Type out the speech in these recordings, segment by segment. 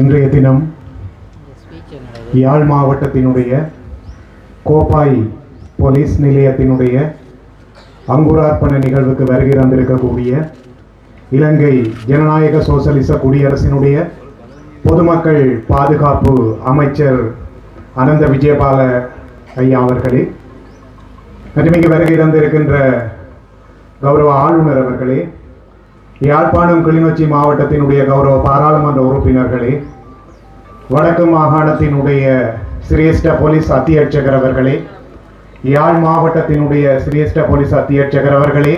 இன்றைய தினம் யாழ் மாவட்டத்தினுடைய கோப்பாய் போலீஸ் நிலையத்தினுடைய அங்குரார்ப்பண நிகழ்வுக்கு வருகை தந்திருக்கக்கூடிய இலங்கை ஜனநாயக சோசலிச குடியரசினுடைய பொதுமக்கள் பாதுகாப்பு அமைச்சர் அனந்த விஜயபால ஐயா அவர்களே, மற்றும் இங்கு வருகை தந்திருக்கின்ற கௌரவ ஆளுநர் அவர்களே, யாழ்ப்பாணம் கிளிநொச்சி மாவட்டத்தினுடைய கௌரவ பாராளுமன்ற உறுப்பினர்களே, வடக்கு மாகாணத்தினுடைய சிரேஷ்ட போலீஸ் அத்தியட்சகர் அவர்களே, யாழ் மாவட்டத்தினுடைய சிரேஷ்ட போலீஸ் அத்தியட்சகர் அவர்களே,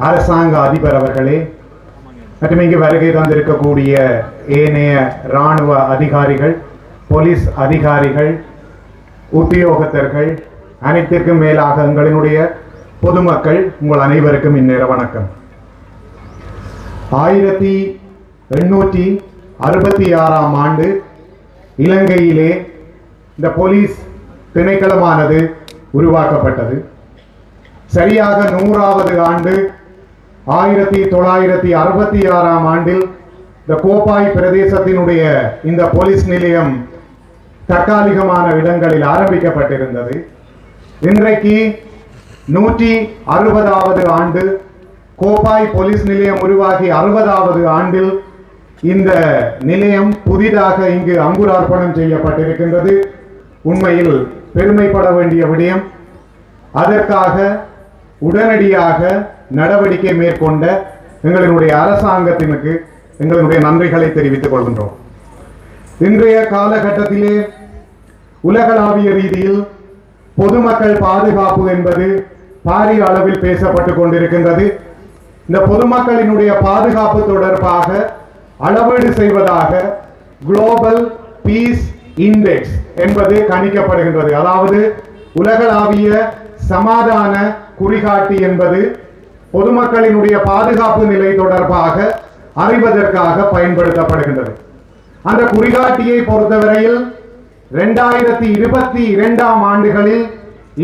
அரசாங்க அதிபர் அவர்களே, மற்றும் இங்கு வருகை தந்திருக்கக்கூடிய ஏனைய இராணுவ அதிகாரிகள், போலீஸ் அதிகாரிகள், உத்தியோகத்தர்கள், அனைத்திற்கும் மேலாக எங்களினுடைய பொதுமக்கள், உங்கள் அனைவருக்கும் இந்நேர வணக்கம். 1866ஆம் ஆண்டு இலங்கையிலே இந்த போலீஸ் திணைக்களமானது உருவாக்கப்பட்டது. சரியாக 100வது ஆண்டு 1966ஆம் ஆண்டில் இந்த கோப்பாய் பிரதேசத்தினுடைய இந்த போலீஸ் நிலையம் தற்காலிகமான இடங்களில் ஆரம்பிக்கப்பட்டிருந்தது. இன்றைக்கு 160வது ஆண்டு கோப்பாய் போலீஸ் நிலையம் உருவாகி 60வது ஆண்டில் இந்த நிலையம் புதிதாக இங்கு அங்குரார்ப்பணம் செய்யப்பட்டிருக்கின்றது. உண்மையில் பெருமைப்பட வேண்டிய விடயம். அதற்காக உடனடியாக நடவடிக்கை மேற்கொண்ட எங்களுடைய அரசாங்கத்திற்கு எங்களுடைய நன்றிகளை தெரிவித்துக் கொள்கின்றோம். இன்றைய காலகட்டத்திலே உலகளாவிய ரீதியில் பொதுமக்கள் பாதுகாப்பு என்பது பாரிய அளவில் பேசப்பட்டுக் கொண்டிருக்கின்றது. இந்த பொதுமக்களினுடைய பாதுகாப்பு தொடர்பாக அளவீடு செய்வதாக குளோபல் பீஸ் இண்டெக்ஸ் என்பது கணிக்கப்படுகின்றது. அதாவது உலகளாவிய சமாதான குறிகாட்டி என்பது பொதுமக்களினுடைய பாதுகாப்பு நிலை தொடர்பாக அறிவதற்காக பயன்படுத்தப்படுகின்றது. அந்த குறிகாட்டியை பொறுத்தவரையில் 2022ஆம் ஆண்டுகளில்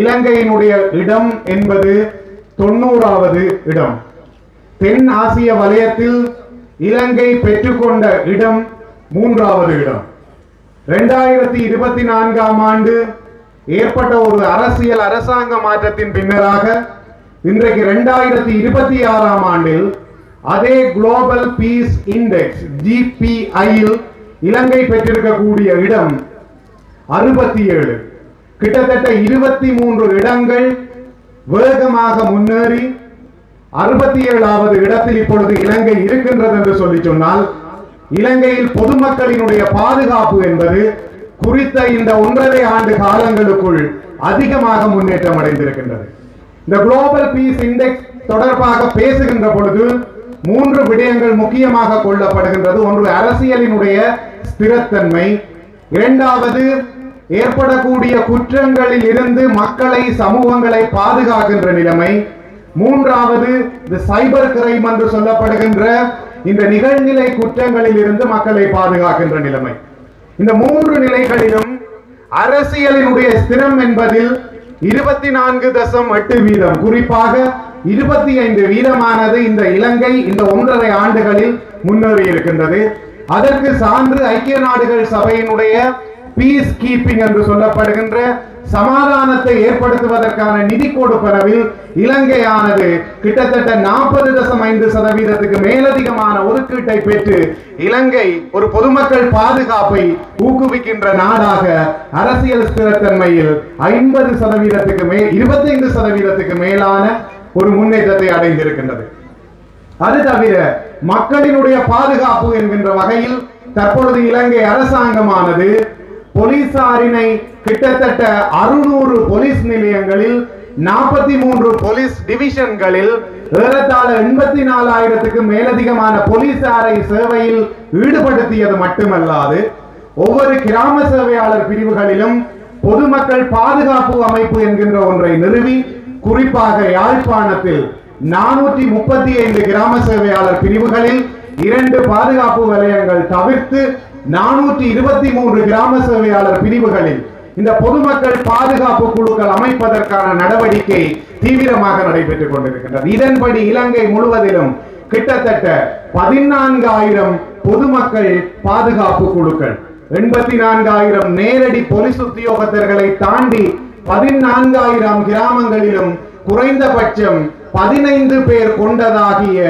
இலங்கையினுடைய இடம் என்பது 90வது இடம். தென் ஆசிய வலயத்தில் இலங்கை பெற்றுக்கொண்ட இடம் 3வது இடம். 2024ஆம் ஆண்டு ஏற்பட்ட ஒரு அரசியல் அரசாங்க மாற்றத்தின் பின்னராக இன்றைக்கு 2026ஆம் ஆண்டில் அதே குளோபல் பீஸ் இண்டெக்ஸ் GPI-யில் இலங்கை பெற்றிருக்கக்கூடிய இடம் 67. கிட்டத்தட்ட 23 இடங்கள் வேகமாக முன்னேறி 67வது இடத்தில் இப்பொழுது இலங்கை இருக்கின்றது என்று சொல்லி சொன்னால், இலங்கையில் பொதுமக்களினுடைய பாதுகாப்பு என்பது குறித்த இந்த 1.5 ஆண்டு காலங்களுக்குள் அதிகமாக முன்னேற்றம் அடைந்திருக்கின்றது. இந்த குளோபல் பீஸ் இண்டெக்ஸ் தொடர்பாக பேசுகின்ற பொழுது 3 விடயங்கள் முக்கியமாக கொள்ளப்படுகின்றது. ஒன்று அரசியலினுடைய ஸ்திரத்தன்மை, இரண்டாவது ஏற்படக்கூடிய குற்றங்களில் இருந்து மக்களை சமூகங்களை பாதுகாக்கின்ற நிலைமை, மூன்றாவது இந்த சைபர் கிரைம் என்று சொல்லப்படுகின்ற இந்த நிகழ்நிலை குற்றங்களில் இருந்து மக்களை பாதுகாக்கின்ற நிலைமை. இந்த 3 நிலைகளிலும் அரசியலினுடைய ஸ்திரம் என்பதில் 24.8%, குறிப்பாக 25% இந்த இலங்கை இந்த 1.5 ஆண்டுகளில் முன்னேறி இருக்கின்றது. அதற்கு சான்று ஐக்கிய நாடுகள் சபையினுடைய பீஸ் கீப்பிங் என்று சொல்லப்படுகின்ற சமாதானத்தை ஏற்படுத்துவதற்கான நிதி கொடுப்பனவில் இலங்கையானது கிட்டத்தட்ட 40.5% மேலதிகமான ஒதுக்கீட்டை பெற்று இலங்கை ஒரு பொதுமக்கள் பாதுகாப்பை ஊக்குவிக்கின்ற நாடாக அரசியல் ஸ்திரத்தன்மையில் 25% மேலான ஒரு முன்னேற்றத்தை அடைந்திருக்கின்றது. அது தவிர மக்களினுடைய பாதுகாப்பு என்கின்ற வகையில் தற்பொழுது இலங்கை அரசாங்கமானது போலீசாரினை கிட்டத்தட்ட 600 போலீஸ் நிலையங்களில் 43 போலீஸ் டிவிஷன்களில் ஏறத்தாழ 84,000க்கும் மேலதிகமான போலீசாரை சேவையில் ஈடுபடுத்தியது மட்டுமல்லாது ஒவ்வொரு கிராம சேவையாளர் பிரிவுகளிலும் பொதுமக்கள் பாதுகாப்பு அமைப்பு என்கின்ற ஒன்றை நிறுவி, குறிப்பாக யாழ்ப்பாணத்தில் 435 கிராம சேவையாளர் பிரிவுகளில் 2 பாதுகாப்பு வலயங்கள் தவிர்த்து 423 கிராம சேவையாளர் பிரிவுகளில் இந்த பொதுமக்கள் பாதுகாப்பு குழுக்கள் அமைப்பதற்கான நடவடிக்கை தீவிரமாக நடைபெற்றுக் கொண்டிருக்கின்றது. இதன்படி இலங்கை முழுவதிலும் கிட்டத்தட்ட 14,000 பொதுமக்கள் பாதுகாப்பு குழுக்கள் 84,000 நேரடி போலீஸ் உத்தியோகத்தர்களை தாண்டி 14,000 கிராமங்களிலும் குறைந்தபட்சம் 15 பேர் கொண்டதாகிய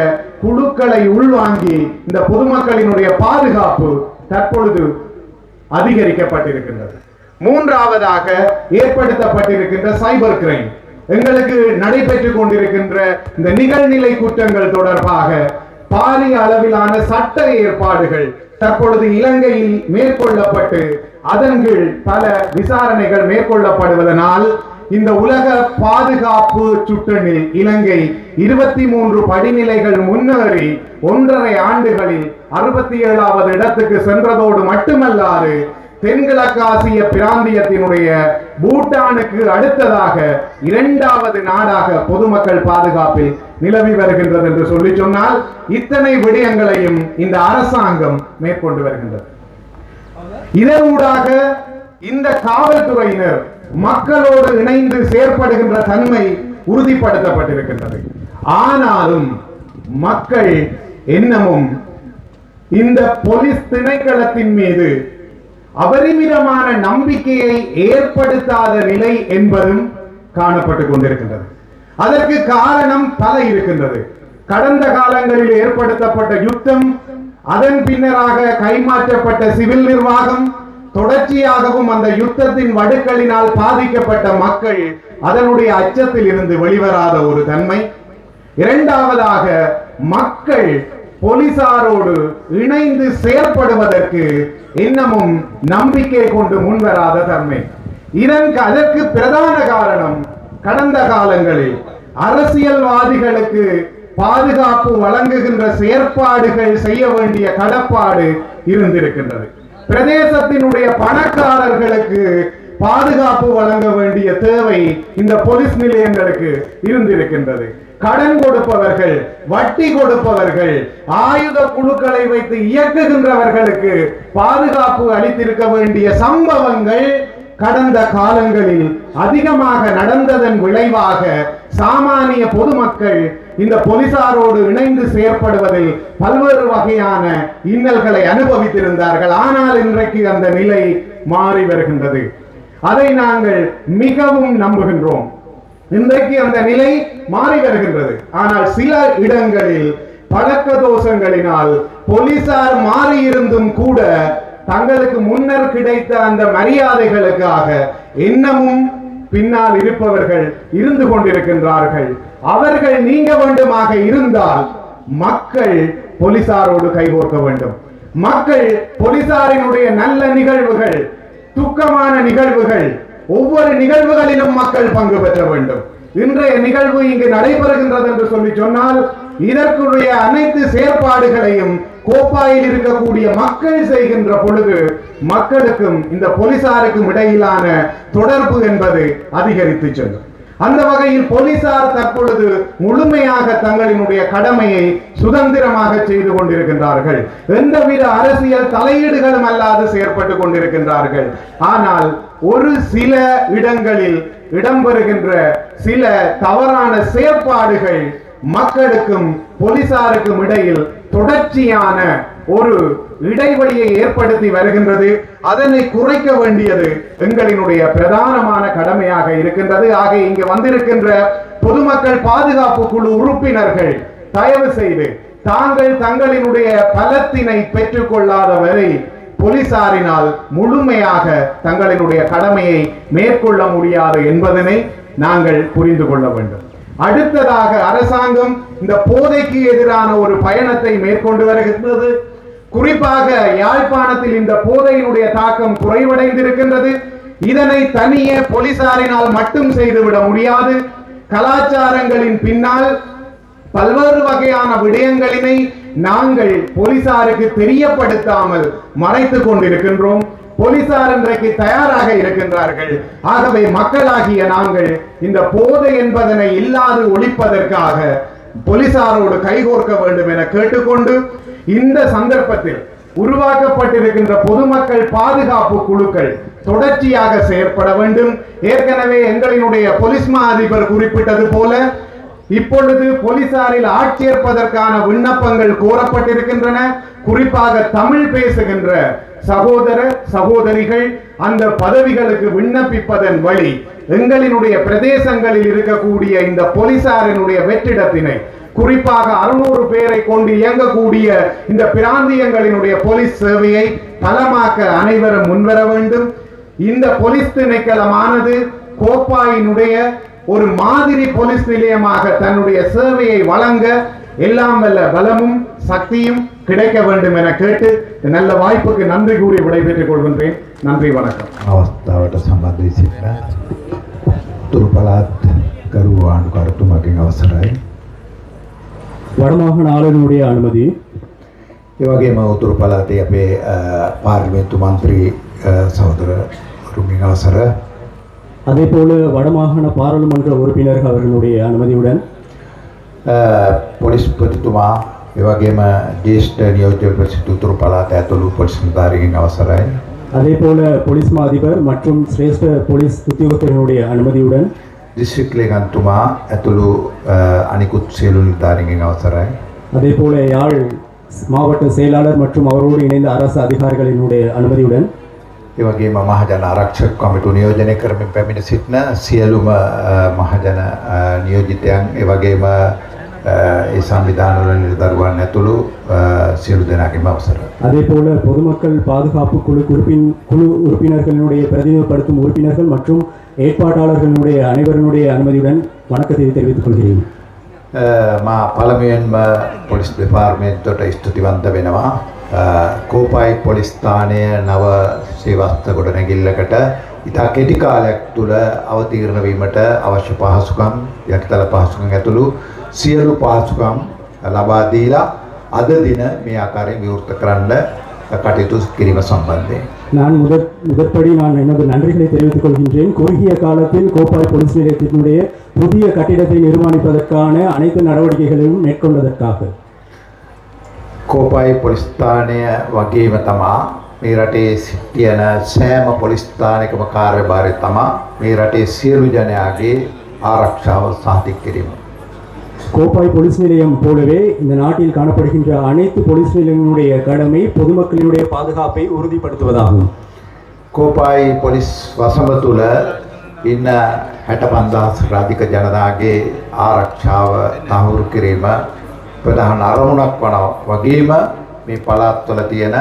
குழுக்களை உள்வாங்கி இந்த பொதுமக்களினுடைய பாதுகாப்பு தற்பொழுது அதிகரிக்கப்பட்டிருக்கின்றது. மூன்றாவதாக ஏற்படுத்தப்பட்டிருக்கின்ற சைபர் கிரைம். எங்களுக்கு நடைபெற்றுக் கொண்டிருக்கின்ற இந்த நிகழ்நிலை குற்றங்கள் தொடர்பாக பாரிய அளவிலான சட்ட ஏற்பாடுகள் தற்பொழுது இலங்கையில் மேற்கொள்ளப்பட்டு அதன் கீழ் பல விசாரணைகள் மேற்கொள்ளப்படுவதனால் இந்த உலக பாதுகாப்பு சுற்றனில் இலங்கை 23 படிநிலைகள் முன்னேறி 1.5 ஆண்டுகளில் 67வது இடத்துக்கு சென்றதோடு மட்டுமல்லாது தென்கிழக்காசிய பிராந்தியத்தினுடைய பூட்டானுக்கு அடுத்ததாக 2வது நாடாக பொதுமக்கள் பாதுகாப்பில் நிலவி வருகின்றது என்று சொல்லி சொன்னால் இத்தனை விடயங்களையும் இந்த அரசாங்கம் மேற்கொண்டு வருகின்றது. இதனூடாக இந்த காவல்துறையினர் மக்களோடு இணைந்து செயற்படுகின்ற தன்மை உறுதிப்படுத்தப்பட்டிருக்கின்றது. ஆனாலும் மக்கள் இன்னமும் இந்த போலீஸ் திணைக்களத்தின் மீது அபரிமிதமான நம்பிக்கையை ஏற்படுத்தாத நிலை என்பதும் காணப்பட்டுக் கொண்டிருக்கின்றது. அதற்கு காரணம் பல இருக்கின்றது. கடந்த காலங்களில் ஏற்படுத்தப்பட்ட யுத்தம், அதன் பின்னராக கைமாற்றப்பட்ட சிவில் நிர்வாகம், தொடர்ச்சியாகவும் அந்த யுத்தத்தின் வடுக்களினால் பாதிக்கப்பட்ட மக்கள் அதனுடைய அச்சத்தில் இருந்து வெளிவராத ஒரு தன்மை. இரண்டாவதாக மக்கள் போலீசாரோடு இணைந்து செயல்படுவதற்கு இன்னமும் நம்பிக்கை கொண்டு முன்வராத தன்மை. அதற்கு பிரதான காரணம் கடந்த காலங்களில் அரசியல்வாதிகளுக்கு பாதுகாப்பு வழங்குகின்ற செயற்பாடுகள் செய்ய வேண்டிய கடப்பாடு இருந்திருக்கின்றது. பிரதேசத்தினுடைய பணக்காரர்களுக்கு பாதுகாப்பு வழங்க வேண்டிய தேவை இந்த போலீஸ் நிலையங்களுக்கு இருந்திருக்கின்றது. கடன் கொடுப்பவர்கள், வட்டி கொடுப்பவர்கள், ஆயுத குழுக்களை வைத்து இயக்குகின்றவர்களுக்கு பாதுகாப்பு அளித்திருக்க வேண்டிய சம்பவங்கள் கடந்த காலங்களில் அதிகமாக நடந்ததன் விளைவாக சாமானிய பொதுமக்கள் இந்த போலீசாரோடு இணைந்து செயற்படுவதில் பல்வேறு வகையான இன்னல்களை அனுபவித்திருந்தார்கள். ஆனால் இன்றைக்கு அந்த நிலை மாறி வருகின்றது. அதை நாங்கள் மிகவும் நம்புகின்றோம். இன்றைக்கு அந்த நிலை மாறி வருகின்றது. ஆனால் சில இடங்களில் பழக்க தோஷங்களினால் போலீசார் மாறியிருந்தும் கூட தங்களுக்கு முன்னர் கிடைத்த அந்த மரியாதைகளுக்காக இன்னமும் பின்னால் இருப்பவர்கள் இருந்து கொண்டிருக்கின்றார்கள். அவர்கள் நீங்க வேண்டுமாக இருந்தால் மக்கள் போலீசாரோடு கைகோர்க்க வேண்டும். மக்கள் போலீசாரினுடைய நல்ல நிகழ்வுகள், துக்கமான நிகழ்வுகள், ஒவ்வொரு நிகழ்வுகளிலும் மக்கள் பங்கு பெற்ற வேண்டும். இன்றைய நிகழ்வு இங்கு நடைபெறுகின்றது என்று சொல்லி சொன்னால் இதற்குரிய அனைத்து செயற்பாடுகளையும் கோப்பாயில் இருக்கக்கூடிய மக்கள் செய்கின்ற பொழுது மக்களுக்கும் இந்த போலீசாருக்கும் இடையிலான தொடர்பு என்பது அதிகரித்து செல்லும். அந்த வகையில் போலீசார் தற்பொழுது முழுமையாக தங்களினுடைய கடமையை சுதந்திரமாக செய்து கொண்டிருக்கின்றார்கள். எந்தவித அரசியல் தலையீடுகளும் அல்லாது செயற்பட்டுக் கொண்டிருக்கின்றார்கள். ஆனால் ஒரு சில இடங்களில் இடம்பெறுகின்ற சில தவறான செயற்பாடுகள் மக்களுக்கும் போலீசாருக்கும் இடையில் தொடர்ச்சியான ஒரு இடைவெளியை ஏற்படுத்தி வருகின்றது. அதனை குறைக்க வேண்டியது எங்களினுடைய பிரதானமான கடமையாக இருக்கின்றது. ஆக இங்கு வந்திருக்கின்ற பொதுமக்கள் பாதுகாப்பு குழு உறுப்பினர்கள் தயவு செய்து தாங்கள் தங்களினுடைய பலத்தினை பெற்றுக் கொள்ளாத வரை போலீசாரினால் முழுமையாக தங்களினுடைய கடமையை மேற்கொள்ள முடியாது என்பதனை நாங்கள் புரிந்து கொள்ள வேண்டும். அடுத்ததாக அரசாங்கம் இந்த போதைக்கு எதிரான ஒரு பயணத்தை மேற்கொண்டு வருகின்றது. குறிப்பாக யாழ்ப்பாணத்தில் இந்த போதையினுடைய தாக்கம் குறைவடைந்திருக்கின்றது. இதனை தனியே போலீசாரினால் மட்டும் செய்துவிட முடியாது. கலாச்சாரங்களின் பின்னால் பல்வேறு வகையான விடயங்களினை நாங்கள் போலீசாருக்கு தெரியப்படுத்தாமல் மறைத்துக் கொண்டிருக்கின்றோம். போலீசார் இன்றைக்கு தயாராக இருக்கின்றார்கள். ஆகவே மக்களாகிய நாங்கள் இந்த போதை என்பதனை இல்லாது ஒழிப்பதற்காக போலீசாரோடு கைகோர்க்க வேண்டும் என கேட்டுக்கொண்டு இந்த சந்தர்ப்பத்தில் உருவாக்கப்பட்டிருக்கின்ற பொதுமக்கள் பாதுகாப்பு குழுக்கள் தொடர்ச்சியாக செயற்பட வேண்டும். ஏற்கனவே எங்களினுடைய போலீஸ் மா அதிபர் குறிப்பிட்டது போல இப்பொழுது போலீசாரில் ஆட்சேர்ப்பதற்கான விண்ணப்பங்கள் கோரப்பட்டிருக்கின்றன. குறிப்பாக தமிழ் பேசுகின்ற சகோதர சகோதரிகள் அந்த பதவிகளுக்கு விண்ணப்பிப்பதன் வழி எங்களினுடைய பிரதேசங்களில் இருக்கக்கூடிய இந்த போலீசாரினுடைய வெற்றிடத்தினை, குறிப்பாக 600 பேரை கொண்டு இயங்கக்கூடிய இந்த பிராந்தியங்களினுடைய போலீஸ் சேவையை பலமாக்க அனைவரும் முன்வர வேண்டும். இந்த போலீஸ் திணைக்களமானது கோப்பாயினுடைய ஒரு மாதிரி போலீஸ் நிலையமாக தன்னுடைய சேவையை வழங்க எல்லாம் வல்ல பலமும் சக்தியும் கிடைக்க வேண்டும் என கேட்டு நல்ல வாய்ப்புக்கு நன்றி கூறி விடைபெற்றுக் கொள்கின்றேன். நன்றி, வணக்கம். අවස්ථාවට සම්බන්ධ වී සිටින උතුරු පළාත් ගරු ආණ්ඩුකාරතුමාගෙන් අවසරයි. வடமாகாண ஆளுநருடைய அனுமதி. ඒ වගේම උතුරු පළාතේ අපේ පාර්ලිමේන්තු මන්ත්‍රී සහෝදරතුමින් අවසර. அதேபோல வடமாகாண பாராளுமன்ற உறுப்பினர்கள் அவர்களுடைய அனுமதியுடன் පොලිස්පතිතුමා ඒ වගේම ජ්‍යෙෂ්ඨ නියෝජ්‍ය ප්‍රසිද්ධ උතුරු පළාත ඇතුළු පොලිස් නිලධාරීන් අවසරයි. அதேபோல போலீஸ் மா அதிபர் மற்றும் சிரேஷ்ட போலீஸ் உத்தியோகத்தர்களுடைய அனுமதியுடன் දිස්ත්‍රික් ලේකම්තුමා ඇතුළු අනිකුත් සියලු නිලධාරීන්ගෙන් අවසරයි. அதேபோல யாழ் மாவட்ட செயலாளர் மற்றும் அவரோடு இணைந்த அரசு அதிகாரிகளினுடைய அனுமதியுடன் ඒ වගේම මහජන ආරක්ෂක කමිටු නියෝජනය කරමින් පැමිණ සිටින සියලුම මහජන නියෝජිතයන් ඒ වගේම ඒ සංවිධානවල නිලදරුවන් ඇතුළු සියලු දෙනාගේම අවසරයි. அதேபோல பொதுமக்கள் பாதுகாப்பு குழு உறுப்பினர்களுடைய பிரதிநிதிப்படுத்தும் உறுப்பினர்கள் மற்றும் ஏற்பாட்டாளர்களுடைய அனைவருடைய அனுமதியுடன் வணக்கத்தை தெரிவித்துக் கொள்கிறேன். මා පළමුවෙන්ම පොලිස් දෙපාර්තමේන්තුවට ස්තුතිවන්ත වෙනවා. කෝපායි පොලිස් ස්ථානය නව සේවාස්ථ ගොඩනැගිල්ලකට ඉතා කෙටි කාලයක් තුළ අවතීර්ණ වීමට අවශ්‍ය පහසුකම්, යටිතල පහසුකම් ඇතුළු සියලු පහසුකම් ලබා දීලා අද දින මේ ආකාරයෙන් විවෘත කරන්න කටයුතු කිරීම සම්බන්ධයෙන් நான் முதற்படி நான் எனது நன்றிகளை தெரிவித்துக் கொள்கின்றேன். குறுகிய காலத்தில் கோப்பாய் போலீஸ் நிலையத்தினுடைய புதிய கட்டிடத்தை நிர்மாணிப்பதற்கான அனைத்து நடவடிக்கைகளையும் மேற்கொண்டதற்காக. කෝපායි පොලිස් ස්ථානය වගේම තමා මේ රටේ සිටින සෑම පොලිස් ස්ථානයකම කාර්යභාරය තමා මේ රටේ සියලු ජනයාගේ ආරක්ෂාව සාතික කිරීම. கோப்பாய் போலீஸ் நிலையம் போலவே இந்த நாட்டில் காணப்படுகின்ற அனைத்து போலீஸ் நிலையங்களுடைய கடமை பொதுமக்களினுடைய பாதுகாப்பை உறுதிப்படுத்துவதாகும். කෝපායි පොලිස් වසම තුළ ඉන්න 65,000 අධික ජනතාවගේ ආරක්ෂාව තහවුරු කිරීම ප්‍රධාන අරමුණක් වන වගේම මේ පළාත්වල තියෙන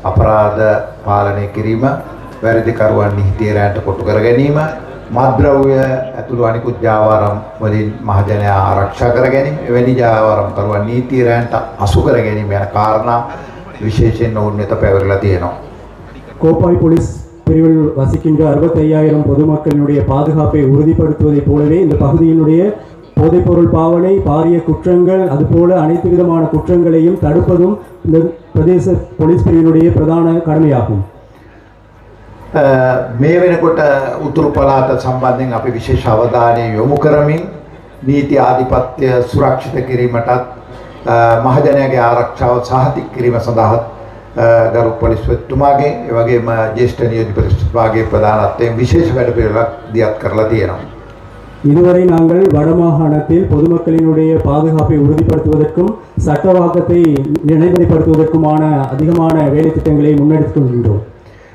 අපරාධ පාලනය කිරීම, වැරදිකරුවන් නීතියට කොටු කර ගැනීම, මත්ද්‍රව්‍ය ඇතුළු අනිකුත් ජාවාරම් වලින් මහජනයා ආරක්ෂා කර ගැනීම, එවැනි ජාවාරම් කරුවන් නීතියට අසු කර ගැනීම යන කාරණා විශේෂයෙන් ඔවුන් වෙත පැවරලා තියෙනවා. கோப்பாய் போலீஸ் பிரிவில் வசிக்கின்ற 65,000 பொதுமக்களினுடைய பாதுகாப்பை உறுதிப்படுத்துவதைப் போலவே இந்த பகுதியினுடைய போதைப்பொருள் பாவனை, பாரிய குற்றங்கள், அதுபோல அனைத்து விதமான குற்றங்களையும் தடுப்பதும் இந்த பிரதேச போலீஸ் பிரிவினுடைய பிரதான கடமையாகும். මේ වෙනකොට උතුරු පළාත සම්බන්ධයෙන් අපි විශේෂ අවධානය යොමු කරමින් නීති ආධිපත්‍ය සුරක්ෂිත කිරීමටත් මහජනයාගේ ආරක්ෂාව සහතික කිරීම සඳහා ගරු පොලිස්පතිතුමාගේ ඒ වගේම ජ්‍යෙෂ්ඨ නියෝජ්‍ය පොලිස්පතිතුමාගේ ප්‍රධානත්වයෙන් විශේෂ වැඩපිළිවෙලක් දියත් කරලා තියෙනවා. இதுவரை நாங்கள் வடமாகாணத்தில் பொதுமக்களினுடைய பாதுகாப்பை உறுதிப்படுத்துவதற்கும் சட்டவாக்கத்தை நிலைநிலைப்படுத்துவதற்குமான அதிகமான வேலை திட்டங்களை முன்னெடுத்து கொள்கின்றோம்.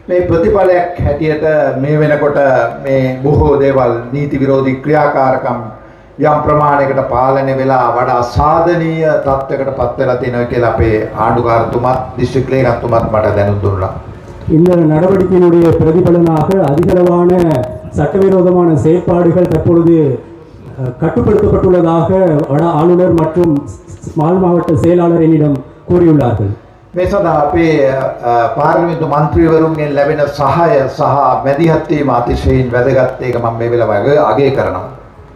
මේ ප්‍රතිඵලයක් හැටියට මේ වෙනකොට මේ බොහෝ දේවල් නීති විරෝධී ක්‍රියාකාරකම් යම් ප්‍රමාණයකට පාලනය වෙලා වඩා සාධනීය තත්ත්වයකට පත් වෙලා තියෙනවා කියලා අපේ ආණ්ඩුකාරතුමාත් දිස්ත්‍රික් ලේකම්තුමාත් මට දැනුම් දුන්නා. இந்த நடவடிக்கையினுடைய பிரதிபலனாக அதிகளவான சட்டவிரோதமான செயற்பாடுகள் தற்பொழுது கட்டுப்படுத்தப்பட்டுள்ளதாக வட ஆளுநர் மற்றும் ஸ்மால் மாவட்ட செயலாளர் என்னிடம் கூறியுள்ளார்கள். මේ සඳහා අපේ පාර්ලිමේන්තු මන්ත්‍රීවරුන්ගෙන් ලැබෙන සහාය සහ මැදිහත් වීම අතිශයින් වැදගත්. ඒක මම මේ වෙලාව අගය කරනවා.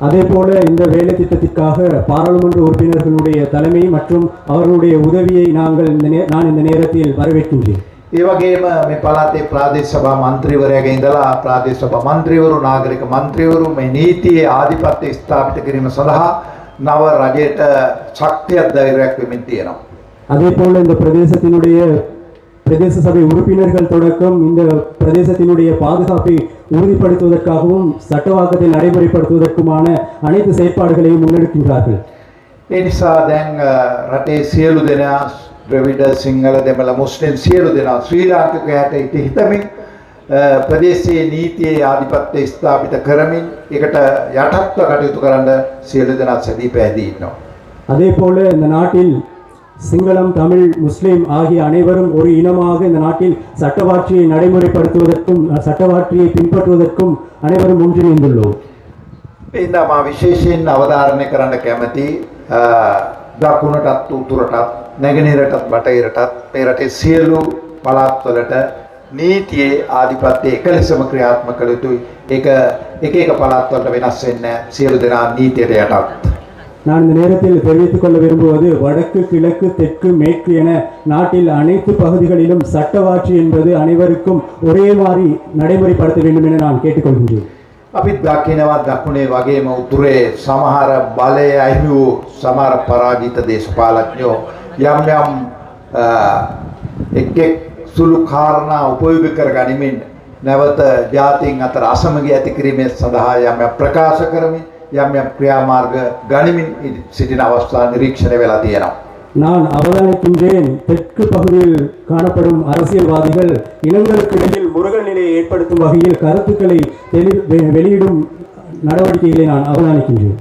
அதேபோல இந்த வேலை திட்டத்திற்காக பாராளுமன்ற உறுப்பினர்களுடைய தலைமை மற்றும் அவர்களுடைய உதவியை நான் இந்த நேரத்தில் வரவேற்கின்றேன். ඒ වගේම මේ පළාතේ ප්‍රාදේශ සභා මන්ත්‍රීවරයාගේ ඉඳලා ප්‍රාදේශ සභා මන්ත්‍රීවරු, නාගරික මන්ත්‍රීවරු මේ නීතියේ ආධිපත්‍ය ස්ථාපිත කිරීම සඳහා නව රජයට ශක්තියක් ධෛර්යයක් වෙමින් තියෙනවා. அதேபோல இந்த பிரதேசத்தினுடைய பிரதேச சபை உறுப்பினர்கள் தொடக்கம் இந்த பிரதேசத்தினுடைய பாதுகாப்பை உறுதிப்படுத்துவதற்காகவும் சட்டவாக்கத்தை நடைமுறைப்படுத்துவதற்குமான அனைத்து செயற்பாடுகளையும் முன்னெடுக்கின்றார்கள். ඒ නිසා දැන් රටේ සියලු දෙනා ද්‍රවිඩ සිංහල දෙමළ මුස්ලිම් සියලු දෙනා ශ්‍රී ලාංකිකයාට ඉති හිතමින් ප්‍රදේශයේ නීතියේ ආධිපත්‍ය ස්ථාපිත කරමින් ඒකට යටත්ව කටයුතු කරන්න සියලු දෙනා සැදී පැහැදී ඉන්නවා. அதே போல இந்த நாட்டில் சிங்களம், தமிழ், முஸ்லிம் ஆகிய அனைவரும் ஒரு இனமாக இந்த நாட்டில் சட்டவாட்சியை நடைமுறைப்படுத்துவதற்கும் சட்டவாட்சியை பின்பற்றுவதற்கும் அனைவரும் ஒன்றிணைந்துள்ளோம். ඉන්නා මා විශේෂයෙන් අවධාරණය කරන්න කැමති දකුණටත් උතුරටත් නැගෙනහිරටත් බටහිරටත් මේ රටේ සියලු පළාත්වලට නීතියේ ආධිපත්‍ය එක ලෙසම ක්‍රියාත්මක කළ යුතුයි. ඒක එක එක පළාත්වලට වෙනස් වෙන්නේ නැහැ. සියලු දෙනා නීතියට යටත්. நான் இந்த நேரத்தில் தெரிவித்துக் கொள்ள விரும்புவது வடக்கு, கிழக்கு, தெற்கு, மேற்கு என நாட்டில் அனைத்து பகுதிகளிலும் சட்டவாட்சி என்பது அனைவருக்கும் ஒரே மாதிரி நடைமுறைப்படுத்த வேண்டும் என நான் கேட்டுக்கொள்கின்றேன். අපිත් දකිනවා දකුණේ වගේම උතුරේ සමහර බලය අහිමි වූ සමහර පරාජිත දේශපාලඥයෝ යම් යම් එක් එක් සුළු කාරණා උපයෝගී කර ගනිමින් නැවත ජාතීන් අතර අසමගිය ඇති කිරීමේ සඳහා යම් යම් ප්‍රකාශ කරමින් යම් යම් ක්‍රියාමාර්ග ගනිමින් සිටින අවස්ථා නිරීක්ෂණය වෙලා තියෙනවා. நான் அவதானிக்கின்றேன், தெற்கு பகுதியில் காணப்படும் அரசியல்வாதிகள் இனங்களுக்கு இடையில் முருகல் நிலையை ஏற்படுத்தும் வகையில் கருத்துக்களை வெளியிடும் நடவடிக்கைகளை நான் அவதானிக்கின்றேன்.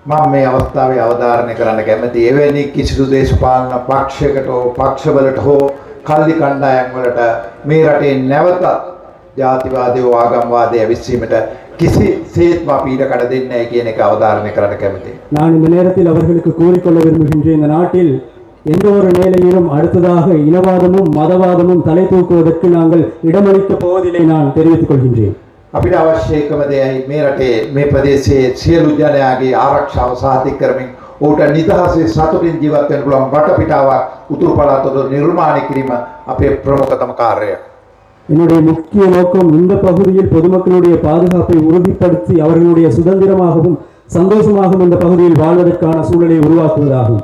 මම මේ අවස්ථාවේ අවධාරණය කරන්න කැමති එවැනි කිසිදු දේශපාලන පක්ෂයකට හෝ පක්ෂවලට හෝ කල්ලි කණ්ඩායම් වලට මේ රටේ නැවතත් ජාතිවාදය ආගම්වාදය විශ්සීමට කිසිසේත්ම අපි ඊට කඩ දෙන්නේ නැහැ කියන එක අවධාරණය කරන්න කැමතියි. நான் இந்த நேரத்தில் அவர்களுக்கு கூறிக்கொள்ள விரும்புகின்றேன், இந்த நாட்டில் எந்த ஒரு நிலையிலும் அடுத்ததாக இனவாதமும் மதவாதமும் தலை தூக்குவதற்கு நாங்கள் இடமளிக்கப் போவதில்லை நான் தெரிவித்துக் கொள்கின்றேன். අපිට අවශ්‍ය එකම දෙයයි මේ රටේ මේ ප්‍රදේශයේ සියලු ජනයාගේ ආරක්ෂාව සාතික කරමින් ඔහුට නිදහසේ සතුටින් ජීවත් වෙන්න පුළුවන් වටපිටාවක් උතුරු පළාතවල නිර්මාණය කිරීම අපේ ප්‍රමුඛතම කාර්යය. என்னுடைய முக்கிய நோக்கம் இந்த பகுதியில் பொதுமக்களுடைய பாதுகாப்பை உறுதிப்படுத்தி அவர்களுடைய சுதந்திரமாகவும் சந்தோஷமாகவும் இந்த பகுதியில் வாழ்வதற்கான சூழலை உருவாக்குவதாகும்.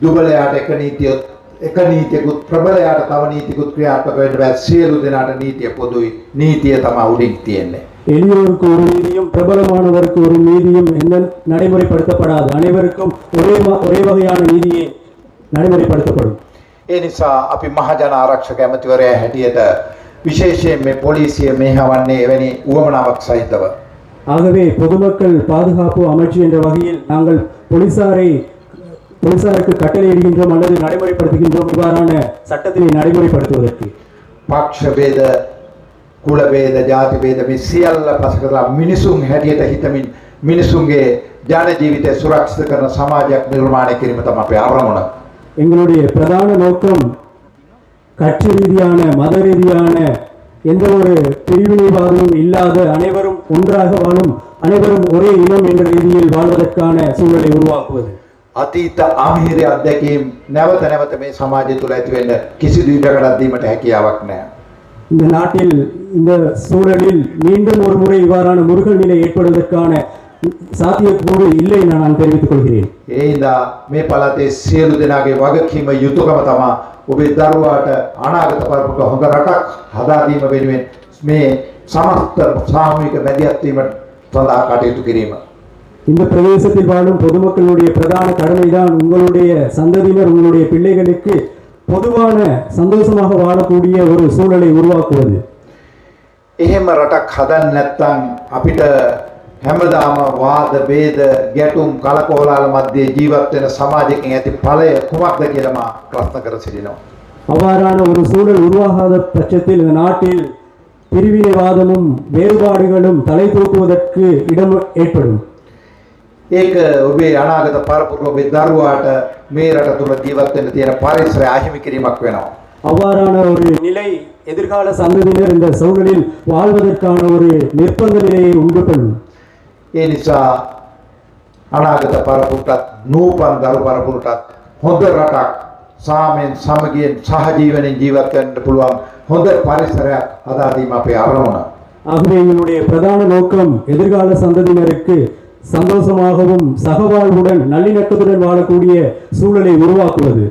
දුබලයාට එක නීතියකුත් ප්‍රබලයාට තව නීතියකුත් ක්‍රියාත්මක වෙන්න බෑ. සියලු දෙනාට නීතිය පොදුයි. නීතිය තමයි උඩින් තියෙන්නේ. எளியோருக்கு ஒரு நீதியும் பிரபலமானவருக்கு ஒரு நீதியும் எந்த நடைமுறைப்படுத்தப்படாது. அனைவருக்கும் ஒரே வகையான நீதியே நடைமுறைப்படுத்தப்படும். ඒ නිසා අපි මහජන ආරක්ෂක ඇමතිවරයා හැටියට විශේෂයෙන් මේ පොලිසිය මෙහෙවන්නේ එවැනි උවමනාවක් සහිතව. ஆகவே பொதுமக்கள் பாதுகாப்பு அமைச்சு என்ற வகையில் நாங்கள் போலீசாருக்கு கட்டளையிடுகின்றோம் அல்லது நடைமுறைப்படுத்துகின்றோம் இவ்வாறான சட்டத்தினை நடைமுறைப்படுத்துவதற்கு. පක්ෂ ભેද, කුල ભેද, ජාති ભેද මේ සියල්ල පසකලා මිනිසුන් හැටියට හිතමින් මිනිසුන්ගේ ජන ජීවිතය සුරක්ෂිත කරන සමාජයක් නිර්මාණය කිරීම තමයි අපේ අරමුණ. எங்களுடைய பிரதான நோக்கம் கட்சி ரீதியான மத ரீதியான எந்த ஒரு பிரிவினைவாதமும் இல்லாத அனைவரும் ஒன்றாக வாழும், அனைவரும் ஒரே இனம் என்ற ரீதியில் வாழ்வதற்கான சூழலை உருவாக்குவது. අතීත ආමිහිරි අධ්‍යක්ීම් නැවත නැවත මේ සමාජය තුළ ඇති වෙන්න කිසිදු ඉඩකඩක් දීමට හැකියාවක් නැහැ. இந்த நாட்டில் இந்த சூழலில் மீண்டும் ஒரு முறை இவ்வாறான முருகல் நிலை ஏற்படுவதற்கான சாத்தியக்கூறு இல்லை என நான் தெரிவித்துக் கொள்கிறேன். ඒ හින්දා මේ පළාතේ සියලු දෙනාගේ වගකීම යුතුයකම තමයි ඔබේ දරුවාට අනාගත පරපුරට හොඳ රටක් හදා දීම වෙනුවෙන් මේ සමස්ත සාමූහික මැදිහත් වීම සඳහා කටයුතු කිරීම. இந்த பிரதேசத்தில் வாழும் பொதுமக்களுடைய பிரதான கடமைதான் உங்களுடைய சந்ததியினர், உங்களுடைய பிள்ளைகளுக்கு பொதுவான சந்தோஷமாக வாழக்கூடிய ஒரு சூழலை உருவாக்குவது. එහෙම රටක් හදන්න නැත්නම් අපිට හැමදාම වාද ભેද ගැටුම් කලකෝලාල මැද්දේ ජීවත් වෙන සමාජයකින් ඇති ඵලය කුමක්ද කියලා මා ප්‍රශ්න කර සිටිනවා. அவ்வாறான ஒரு சூழல் உருவாகாத பட்சத்தில் இந்த நாட்டில் பிரிவினைவாதமும் வேறுபாடுகளும் தலை தூக்குவதற்கு இடம் ஏற்படும். ඒක ඔබේ අනාගත පරපුර ඔබේ දරුවාට මේ රට තුල ජීවත් වෙන්න තියෙන පරිසරය අහිමි කිරීමක් වෙනවා. அவ்வாறான ஒரு நிலை எதிர்கால சந்ததியினர் இந்த சூழலில் வாழ்வதற்கான ஒரு நிர்பந்த நிலையை உண்டு பண்ணும். ඒ නිසා අනාගත පරපුරටත් නූපන් දරු පරපුරටත් හොඳ රටක් සාමයෙන් සමගියෙන් සහජීවනයෙන් ජීවත් වෙන්න පුළුවන් හොඳ පරිසරයක් හදා දීම අපේ අරමුණ. ஆகவே எங்களுடைய பிரதான நோக்கம் எதிர்கால சந்ததியினருக்கு சந்தோஷமாகவும் சகவாழ்வுடன் நல்லிணக்கத்துடன் வாழக்கூடிய சூழலை உருவாக்குவது.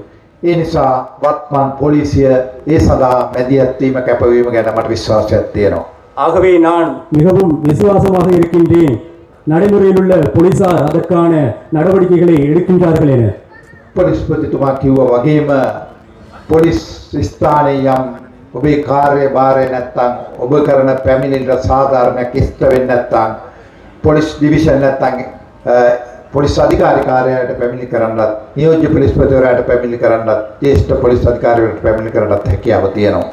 ඒ නිසා වත්මන් පොලිසිය ඒ සඳහා මැදිහත් වීම කැපවීම ගැන මට විශ්වාසයක් තියෙනවා. ஆகவே நான் மிகவும் விசுவாசமாக இருக்கின்றேன் நடைமுறையில் உள்ள போலீசார் அதற்கான நடவடிக்கைகளை எடுக்கின்றார்கள் என. පොලිස්පතිතුමා කිව්වා වගේම පොලිස් ස්ථානයේ යම් ඔබේ කාර්යභාරය නැත්තම් ඔබ කරන පැමිණිල්ල සාධාරණයක් ඉෂ්ට වෙන්නේ නැත්තම් පොලිස් ඩිවිෂන් නැත්තම් පොලිස් අධිකාරී කාර්යාලයට පැමිණිලි කරන්නත් නියෝජ්‍ය පොලිස්පතිවරයාට පැමිණිලි කරන්නත් ජ්‍යෙෂ්ඨ පොලිස් අධිකාරිවරයාට පැමිණිලි කරන්නත් හැකියාව තියෙනවා.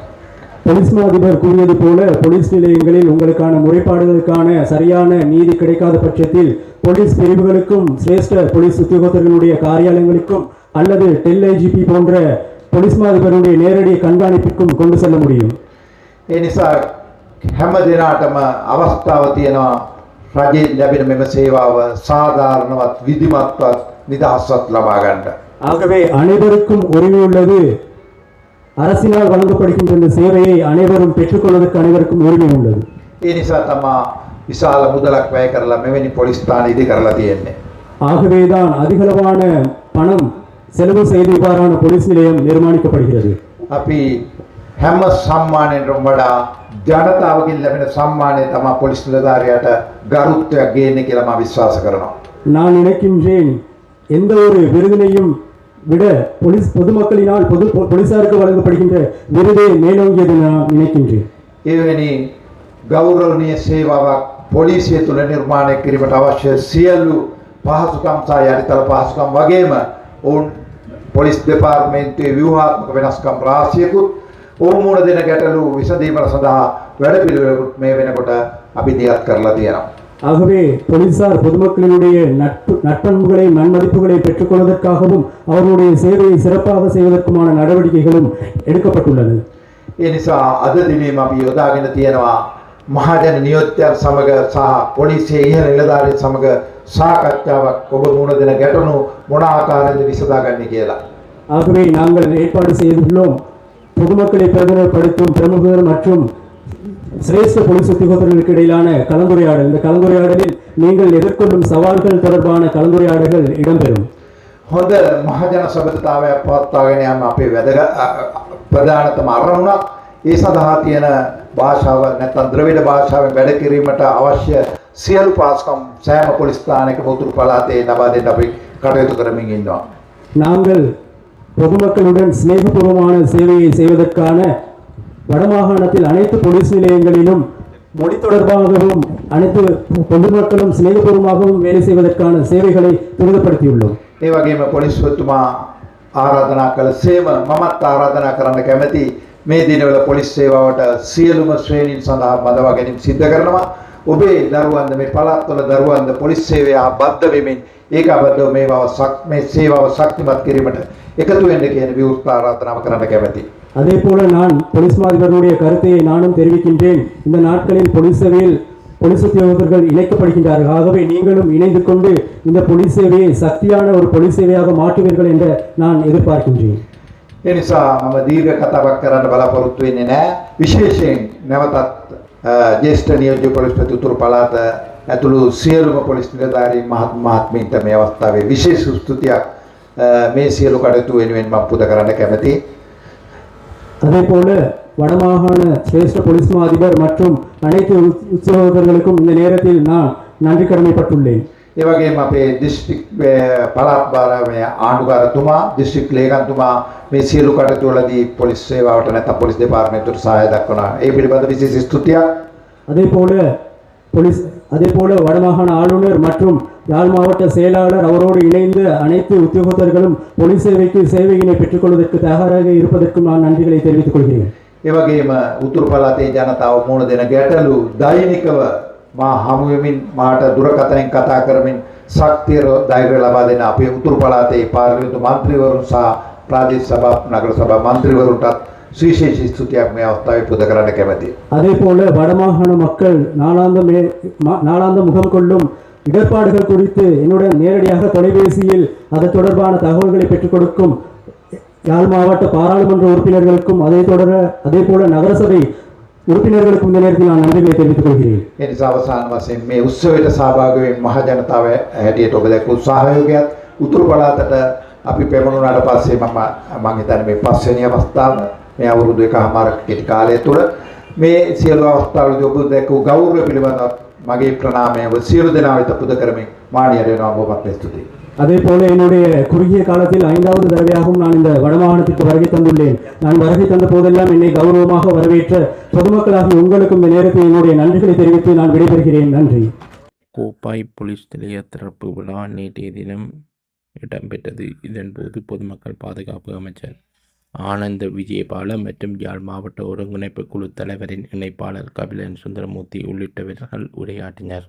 போலீஸ் அதிபர் கூறியது போல போலீஸ் நிலையங்களில் உங்களுக்கான முறைப்பாடுகளுக்கான சரியான நீதி கிடைக்காத பட்சத்தில் போலீஸ் பிரிவுகளுக்கும் சிரேஷ்ட போலீஸ் உத்தியோகத்தர்களுடைய காரியாலயங்களுக்கும் அல்லது டெல் ஐஜிபி போன்ற போலீஸ் அதிபருடைய நேரடி கண்காணிப்புக்கும் கொண்டு செல்ல முடியும். ඒ නිසා හැම දිනකටම අවස්ථාව තියෙනවා රජයේ ලැබෙන මෙම සේවාව සාධාරණවත් විධිමත්වත් නිදහස්වත් ලබා ගන්න. ஆகவே அனைவருக்கும் உரிமை உள்ளது. அரசினால் வழங்கப்படுகின்ற இந்த சேவையை அனைவரும் பெற்றுக்கொள்வதற்கு அனைவருக்கும் உரிமை உள்ளது. ඒ නිසා තමයි විශාල මුදලක් වැය කරලා මෙවැනි පොලිස් ස්ථාන ඉදි කරලා තියෙන්නේ. ஆகவேதான் அதிகளவான பணம் செலவு செய்து இவ்வாறான போலீஸ் நிலையம் நிர்மாணிக்கப்படுகிறது. අපි හැම සම්මානයෙන්ම වඩා ජනතාවගෙන් ලැබෙන සම්මානය තමයි පොලිස් නිලධාරියාට ගරුත්වයක් ගේන්නේ කියලා මම විශ්වාස කරනවා. நான் நினைக்கின்றேன் எந்த ஒரு விருதினையும் விட பொதுமக்களினால் போலீசாருக்கு வழங்கப்படுகின்ற விருதே மேலோங்கியது நான் நினைக்கின்றேன். එවැනි ගෞරවනීය සේවාවක් පොලිසිය තුළ නිර්මාණය කිරීමට අවශ්‍ය සියලු පහසුකම් සහ යටිතල පහසුකම් වගේම ඔවුන් පොලිස් දෙපාර්තමේන්තුවේ ව්‍යුහාත්මක වෙනස්කම් රාශියකුත් ඔවුන් මුණ දෙන ගැටලු විසඳීමට සඳහා වැඩපිළිවෙලකුත් මේ වෙනකොට අපි දියත් කරලා තියෙනවා. ஆகவே போலீசார் பொதுமக்களினுடைய நற்பண்புகளை நன்மதிப்புகளை பெற்றுக்கொள்வதற்காகவும் அவர்களுடைய சேவையை சிறப்பாக செய்வதற்குமான நடவடிக்கைகளும் எடுக்கப்பட்டுள்ளது. ඒ නිසා අද දිනෙම අපි යොදාගෙන තියෙනවා මහජන නියෝජ්‍යයන් සමග සහ පොලිසියේ ඉහළ නිලධාරීන් සමග සාකච්ඡාවක් ඔබ මුණ දෙන ගැටලු මොන ආකාරයෙන්ද විසඳාගන්නේ කියලා. ஆகவே நாங்கள் ஏற்பாடு செய்துள்ளோம் பொதுமக்களை பிரதிநிதித்துவப்படுத்தும் பிரமுகர் மற்றும் சிரேஷ்ட போலீஸ் உத்தியோகத்தர்களுக்கு இடையிலான கலந்துரையாடல். இந்த கலந்துரையாடலில் நீங்கள் எதிர்கொள்ளும் சவால்கள் தொடர்பான கலந்துரையாடல்கள் இடம்பெறும். හොඳ මහජන සබඳතාවයක් පවත්වාගෙන යාම අපේ ප්‍රධානතම අරමුණක්. ඒ සඳහා තියෙන භාෂාව නැත්නම් ද්‍රවිඩ භාෂාවෙන් වැඩ කිරීමට අවශ්‍ය සියලු පාස්කම් සෑම පොලිස් ස්ථානයකම උතුරු පළාතේ ලබා දෙන්න අපි කටයුතු කරමින් ඉන්නවා. நாங்கள் பொதுமக்களுடன் சிநேகபூர்வமான சேவையை செய்வதற்கான வடமாகாணத்தில் அனைத்து போலீஸ் நிலையங்களிலும் மொழி தொடர்பாகவும் அனைத்து பொதுமக்களும் சிநேகபூர்வமாகவும் வேலை செய்வதற்கான சேவைகளை துரிதப்படுத்தியுள்ளோம். ඒ වගේම පොලිස්පතිතුමා ආරාධනා කළ සේම මමත් ආරාධනා කරන්න කැමැති මේ දිනවල පොලිස් සේවාවට සියලුම ශ්‍රේණීන් සඳහා බඳවා ගැනීම සිද්ධ කරනවා. ඔබේ දරුවන්ද මේ පළාත්වල දරුවන්ද පොලිස් සේවය බද්ධ වෙමින් ඒකාබද්ධව මේ සේවාව ශක්තිමත් කිරීමට එකතු වෙන්න කියන විවෘත ආරාධනාව කරන්න කැමැති. அதே போல நான் போலீஸ் மாதிபருடைய கருத்தை நானும் தெரிவிக்கின்றேன். இந்த நாட்களில் போலீஸ் சேவையில் போலீஸ் உத்தியோகத்தர்கள் இணைக்கப்படுகின்றார்கள். ஆகவே நீங்களும் இணைந்து கொண்டு இந்த போலீஸ் சேவையை சக்தியான ஒரு போலீஸ் சேவையாக மாற்றுவீர்கள் என்று நான் எதிர்பார்க்கின்றேன். ඒ නිසා මම දීර්ඝ කතාවක් කරන්න බලාපොරොත්තු වෙන්නේ නැහැ. විශේෂයෙන් නැවතත් ජ්‍යෙෂ්ඨ නියෝජ්‍ය පොලිස්පති උතුරු පළාත ඇතුළු සියලුම පොලිස් නිලධාරීන් මහත්මීන්ට මේ අවස්ථාවේ විශේෂ ස්තුතියක් මේ සියලු කටයුතු වෙනුවෙන් මම පුද කරන්න කැමැතියි. அதே போல வடமாகாண சிரேஷ்ட போலீஸ் அதிபர் மற்றும் அனைத்து உத்தியோகத்தர்களுக்கும் இந்த நேரத்தில் நான் நன்றி கடமைப்பட்டுள்ளேன். ඒ වගේම අපේ දිස්ත්‍රික් පළාත් භාරාවේ ආණ්ඩුකාරතුමා දිස්ත්‍රික් ලේකම්තුමා මේ සියලු කටයුතු වලදී පොලිස් සේවාවට නැත්නම් පොලිස් දෙපාර්තමේන්තුවට සහාය දක්වනවා. ඒ පිළිබඳ විශේෂ ස්තුතියක්. அதே போல வடமாகாண ஆளுநர் மற்றும் யாழ் மாவட்ட செயலாளர் அவரோடு இணைந்து அனைத்து உத்தியோகத்தர்களும் போலீஸ் சேவைக்கு சேவையினை பெற்றுக்கொள்வதற்கு தயாராக இருப்பதற்கும் நான் நன்றிகளை தெரிவித்துக் கொள்கிறேன். ඒ වගේම උතුරු පළාතේ ජනතාව මුණ දෙන ගැටලු දෛනිකව මා හමු වෙමින් මාට දුරකථනයෙන් කතා කරමින් ශක්තිය ධෛර්යය ලබා දෙන අපේ උතුරු පළාතේ පාර්ලිමේන්තු මන්ත්‍රීවරුන් සහ ප්‍රාදේශ සභා නගර සභා මන්ත්‍රීවරුන්ටත් சுவிசேஷ ஸ்துதியாக மே அவஸ்தாவை புத கரண்ட கெமதி. அதே போல வடமாகாண மக்கள் நாளாந்த முகம் கொள்ளும் இடர்பாடுகள் குறித்து என்னுடன் நேரடியாக தொலைபேசியில் அது தொடர்பான தகவல்களை பெற்றுக் கொடுக்கும் யாழ் மாவட்ட பாராளுமன்ற உறுப்பினர்களுக்கும் அதே போல நகரசபை උරුපිනர்களுக்கும் இந்த நேரத்தில் நான் நன்றிகளை தெரிவித்துக் கொள்கிறேன். ඒ නිසා අවසාන වශයෙන් මේ උත්සවයට සහභාගී වෙන මහ ජනතාව හැටියට ඔබ දැක්වූ සහයෝගයත් උතුරු පළාතට අපි පෙමුණුනාට පස්සේ මම හිතන්නේ මේ පස්වෙනි අවස්ථාව මේ අවුරුදු එකමාරක කෙටි කාලය තුළ මේ සියලු අවස්ථාවලදී ඔබ දැක්වූ ගෞරවය පිළිබඳව මගේ ප්‍රණාමය ඔබ සියලු දෙනා වෙත පුද කරමින් මාණියට වෙනවා බොහොමත් ස්තුතියි. அதே போல என்னுடைய குறுகிய காலத்தில் 5வது தடவையாகவும் நான் இந்த வடமாகாணத்திற்கு வருகை தந்துள்ளேன். நான் வருகை தந்த போதெல்லாம் என்னை கௌரவமாக வரவேற்ற பொதுமக்களாகிய உங்களுக்கும் இந்த நேரத்தில் என்னுடைய நன்றிகளை தெரிவித்து நான் விடைபெறுகிறேன். நன்றி. கோப்பாய் போலீஸ் நிலைய திறப்பு விழா நேற்றைய தினம் இடம்பெற்றது. இதன்போது பொதுமக்கள் பாதுகாப்பு அமைச்சர் ஆனந்த விஜயபால மற்றும் யாழ் மாவட்ட ஒருங்கிணைப்பு குழு தலைவரின் இணைப்பாளர் கபிலன் சுந்தரமூர்த்தி உள்ளிட்டவர்கள் உரையாற்றினர்.